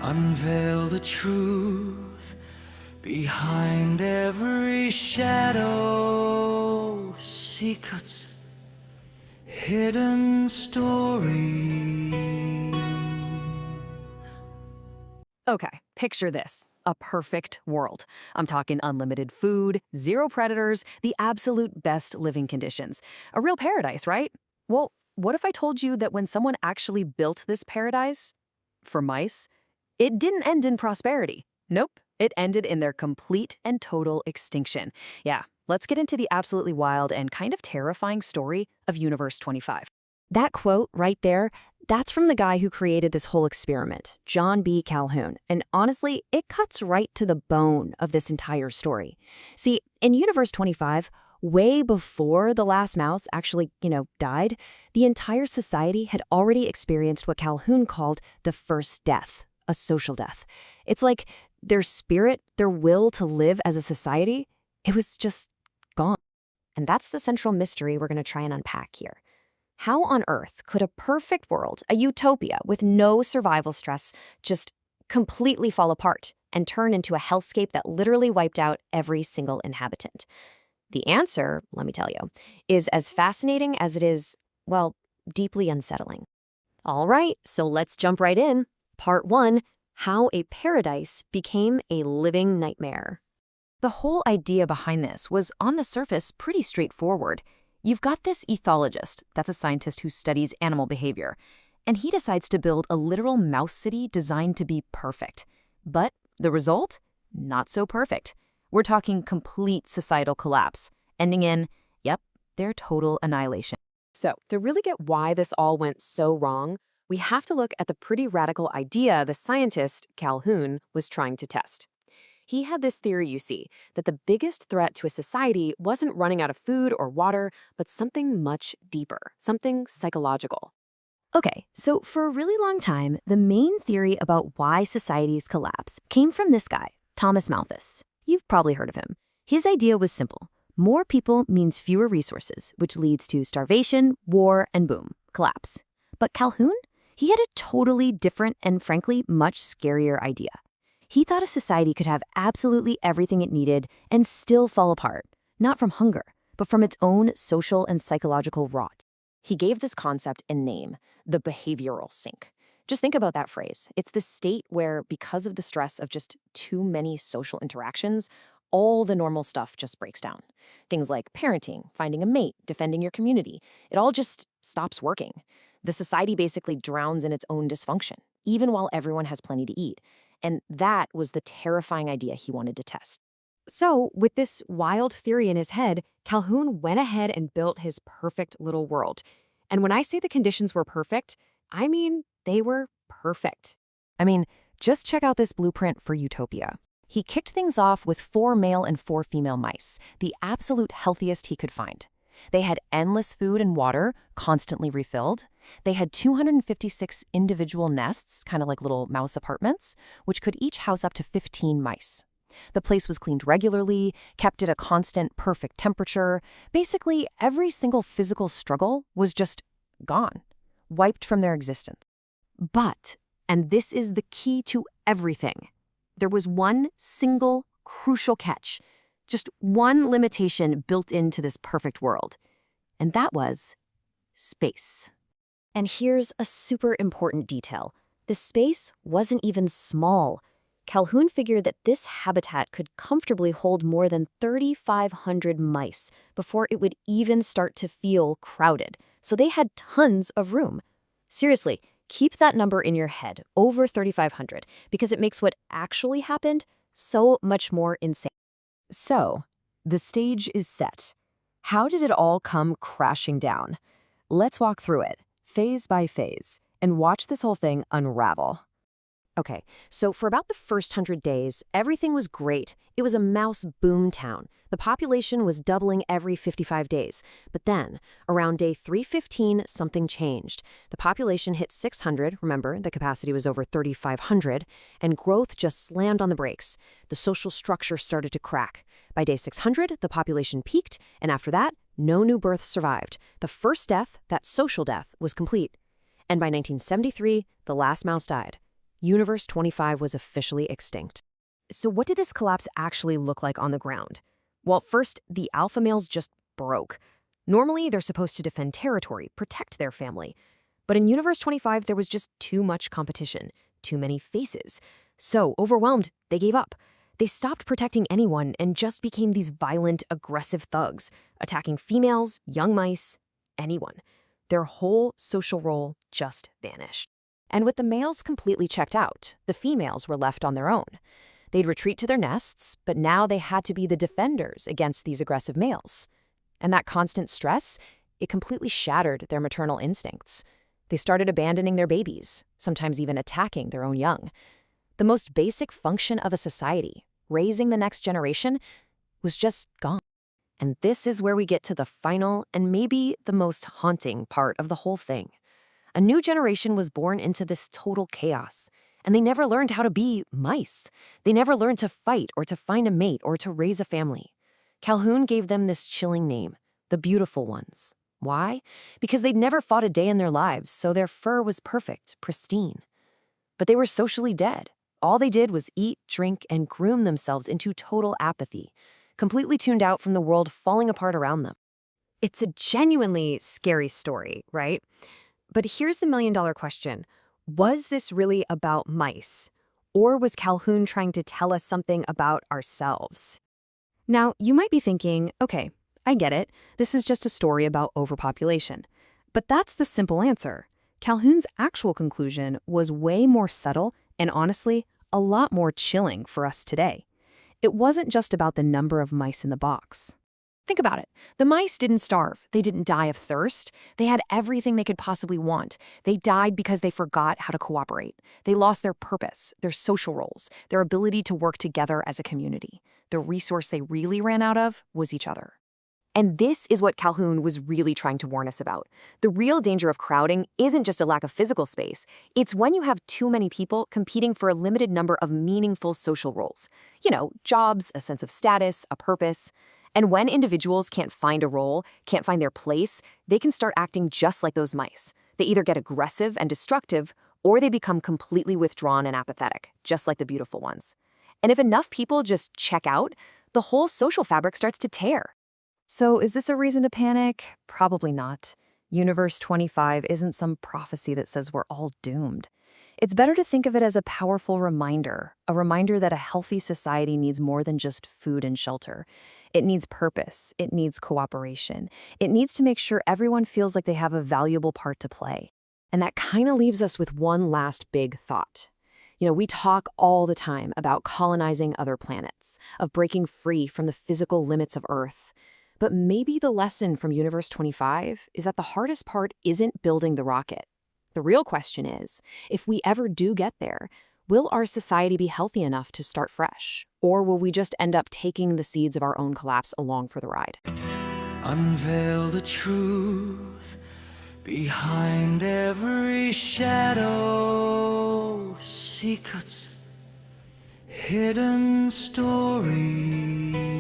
Unveil the truth behind every shadow. Secrets, hidden stories. Okay, picture this. A perfect world. I'm talking unlimited food, zero predators, the absolute best living conditions. A real paradise, right? Well, what if I told you that when someone actually built this paradise for mice, it didn't end in prosperity? Nope, it ended in their complete and total extinction. Yeah, let's get into the absolutely wild and kind of terrifying story of Universe 25. That quote right there, that's from the guy who created this whole experiment, John Calhoun. And honestly, it cuts right to the bone of this entire story. See, in Universe 25, way before the last mouse actually, died, the entire society had already experienced what Calhoun called the first death, a social death. It's like their spirit, their will to live as a society, it was just gone. And that's the central mystery we're going to try and unpack here. How on earth could a perfect world, a utopia with no survival stress, just completely fall apart and turn into a hellscape that literally wiped out every single inhabitant? The answer, let me tell you, is as fascinating as it is, well, deeply unsettling. All right, so let's jump right in. Part 1, how a paradise became a living nightmare. The whole idea behind this was, on the surface, pretty straightforward. You've got this ethologist, that's a scientist who studies animal behavior, and he decides to build a literal mouse city designed to be perfect. But the result? Not so perfect. We're talking complete societal collapse, ending in, their total annihilation. So, to really get why this all went so wrong, we have to look at the pretty radical idea the scientist, Calhoun, was trying to test. He had this theory, you see, that the biggest threat to a society wasn't running out of food or water, but something much deeper, something psychological. Okay, so for a really long time, the main theory about why societies collapse came from this guy, Thomas Malthus. You've probably heard of him. His idea was simple. More people means fewer resources, which leads to starvation, war, and boom, collapse. But Calhoun? He had a totally different and frankly much scarier idea. He thought a society could have absolutely everything it needed and still fall apart, not from hunger, but from its own social and psychological rot. He gave this concept a name, the behavioral sink. Just think about that phrase. It's the state where, because of the stress of just too many social interactions, all the normal stuff just breaks down. Things like parenting, finding a mate, defending your community, it all just stops working. The society basically drowns in its own dysfunction, even while everyone has plenty to eat. And that was the terrifying idea he wanted to test. So, with this wild theory in his head, Calhoun went ahead and built his perfect little world. And when I say the conditions were perfect, I mean they were perfect. Just check out this blueprint for utopia. He kicked things off with 4 male and 4 female mice, the absolute healthiest he could find. They had endless food and water, constantly refilled. They had 256 individual nests, kind of like little mouse apartments, which could each house up to 15 mice. The place was cleaned regularly, kept at a constant, perfect temperature. Basically, every single physical struggle was just gone, wiped from their existence. But, and this is the key to everything, there was one single crucial catch. Just one limitation built into this perfect world, and that was space. And here's a super important detail. The space wasn't even small. Calhoun figured that this habitat could comfortably hold more than 3,500 mice before it would even start to feel crowded, so they had tons of room. Seriously, keep that number in your head, over 3,500, because it makes what actually happened so much more insane. So, the stage is set. How did it all come crashing down? Let's walk through it, phase by phase, and watch this whole thing unravel. Okay, so for about the first 100 days, everything was great. It was a mouse boom town. The population was doubling every 55 days. But then, around day 315, something changed. The population hit 600, remember, the capacity was over 3,500, and growth just slammed on the brakes. The social structure started to crack. By day 600, the population peaked, and after that, no new births survived. The first death, that social death, was complete. And by 1973, the last mouse died. Universe 25 was officially extinct. So what did this collapse actually look like on the ground? Well, first, the alpha males just broke. Normally, they're supposed to defend territory, protect their family. But in Universe 25, there was just too much competition, too many faces. So, overwhelmed, they gave up. They stopped protecting anyone and just became these violent, aggressive thugs, attacking females, young mice, anyone. Their whole social role just vanished. And with the males completely checked out, the females were left on their own. They'd retreat to their nests, but now they had to be the defenders against these aggressive males. And that constant stress, it completely shattered their maternal instincts. They started abandoning their babies, sometimes even attacking their own young. The most basic function of a society, raising the next generation, was just gone. And this is where we get to the final and maybe the most haunting part of the whole thing. A new generation was born into this total chaos, and they never learned how to be mice. They never learned to fight or to find a mate or to raise a family. Calhoun gave them this chilling name, the beautiful ones. Why? Because they'd never fought a day in their lives, so their fur was perfect, pristine. But they were socially dead. All they did was eat, drink, and groom themselves into total apathy, completely tuned out from the world falling apart around them. It's a genuinely scary story, right? But here's the million-dollar question. Was this really about mice? Or was Calhoun trying to tell us something about ourselves? Now, you might be thinking, okay, I get it. This is just a story about overpopulation. But that's the simple answer. Calhoun's actual conclusion was way more subtle and honestly, a lot more chilling for us today. It wasn't just about the number of mice in the box. Think about it. The mice didn't starve. They didn't die of thirst. They had everything they could possibly want. They died because they forgot how to cooperate. They lost their purpose, their social roles, their ability to work together as a community. The resource they really ran out of was each other. And this is what Calhoun was really trying to warn us about. The real danger of crowding isn't just a lack of physical space. It's when you have too many people competing for a limited number of meaningful social roles. You know, jobs, a sense of status, a purpose. And when individuals can't find a role, can't find their place, they can start acting just like those mice. They either get aggressive and destructive, or they become completely withdrawn and apathetic, just like the beautiful ones. And if enough people just check out, the whole social fabric starts to tear. So is this a reason to panic? Probably not. Universe 25 isn't some prophecy that says we're all doomed. It's better to think of it as a powerful reminder, a reminder that a healthy society needs more than just food and shelter. It needs purpose. It needs cooperation. It needs to make sure everyone feels like they have a valuable part to play. And that kind of leaves us with one last big thought. You know, we talk all the time about colonizing other planets, of breaking free from the physical limits of Earth. But maybe the lesson from Universe 25 is that the hardest part isn't building the rocket. The real question is, if we ever do get there, will our society be healthy enough to start fresh? Or will we just end up taking the seeds of our own collapse along for the ride? Unveil the truth behind every shadow. Secrets, hidden stories.